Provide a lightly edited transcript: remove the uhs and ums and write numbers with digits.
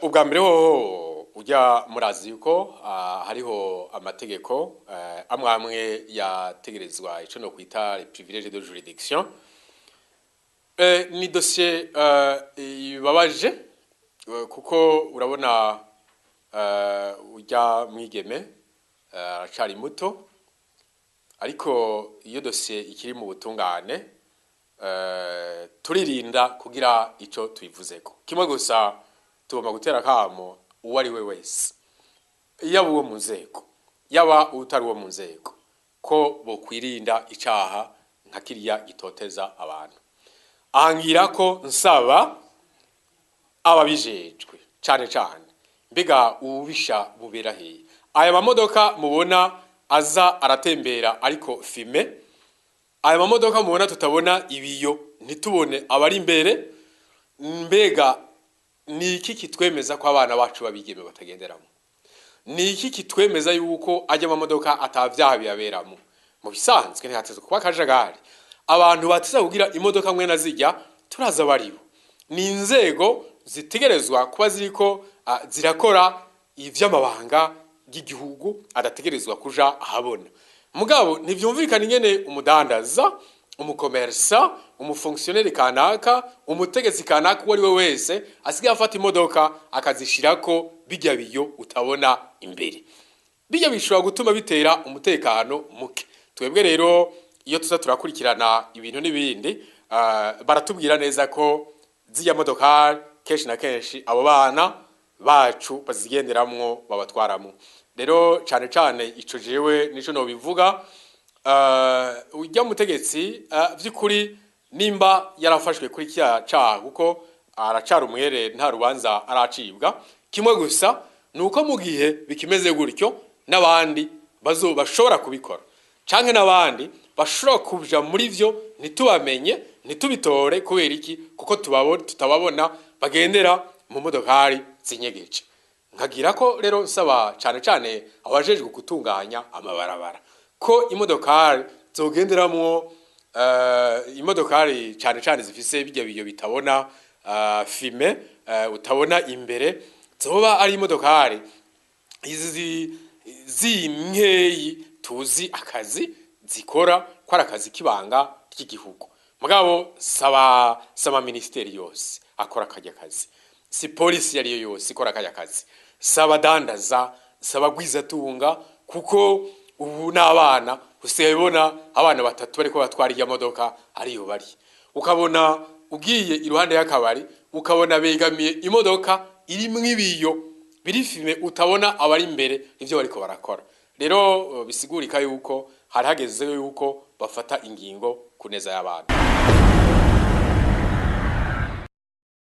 ubwa mbere ho ujya murazi yuko hariho amategeko amwe yategerezwa ico no kwita les privilèges de juridiction. Ni dossier ibabaje kuko urabona ujya mwigeme aracari muto, ariko iyo dossier ikiri mu butungane turirinda kugira ico tuyivuzeko. Kimwe gusa tugomba gutera kamo uwo ari we wese, yaba uwo mu nzego yaba utari uwo mu nzego, ko bokwirinda icaha nka kiriya gitoteza abantu. Ahangira ko nsaba ababijejwe cane cane, mbega ububisha bubera hehe? Aya mamodoka mubona aza aratembera ariko fime, aya mamodoka mubona tutabona ibiyo ntitubone abari imbere, mbega ni iki kitwemeza ko abana bacu babigeme batagenderamo? Ni iki kitwemeza yuko ajya amamodoka atavyaha biyaberamo? Mu bisanzwe ntihateze kuba kajagari. Abantu batiza kugira imodoka mwe nazijya turaza baribo. Ni inzego zitegerezwa kuba ziriko zirakora ivy'amabanga y'igihugu adategerezwa kuja ahabona. Mugabo ntivyumvikana ingene umudandaza, umukomersa, umufonctionnaire kanaka, umutegetsi kanaka wari we wese asigaye afata imodoka akazishirako bijya biyo utabona imbere. Bijya bishobora gutuma bitera umutekano muke. Twebwe rero iyo tuza turakurikirana ibintu n'ibindi, baratubwira neza ko ziya modoka kenshi na kenshi abo bana bacu bazigenderamwo babatwaramo. Rero cane cane ico jewe nico no bivuga, ujya mutegetsi vy'ukuri nimba yarafashwe kuri kiya caha kuko aracara umwere nta rubanza aracibwa. Kimwe gusa nuko mu gihe bikimeze gutyo n'abandi bashobora kubikora, canke n'abandi bashobora kuja muri vyo ntitubamenye ntitubitore kubera iki, kuko tutababona bagendera mu modokari zinyegeje. Nkagira ko rero nsaba cane cane abajejwe gutunganya amabarabara ko imodokari zogenderamwo imodokari cane cane zifise bijya biyo bitabona fime, utabona imbere, zoba ari imodokari zimweyi tuzi akazi zikora ko arakazi kibanga ry'igihugu. Mugabo saba ministeri yose akora kajya kazi, si polisi yari yose ikora kajya kazi, saba dandaza, saba gwizatunga, kuko ubu n'abana usebona abana batatu bariko batwara iya modoka ariyo bari. Ukabona ugiye iruhande y'akabari ukabona begamiye imodoka iri mwibiyo birifime, utabona abari imbere ivyo bariko barakora. Rero bisigurika yuko hari hageze yuko bafata ingingo kuneza y'abantu.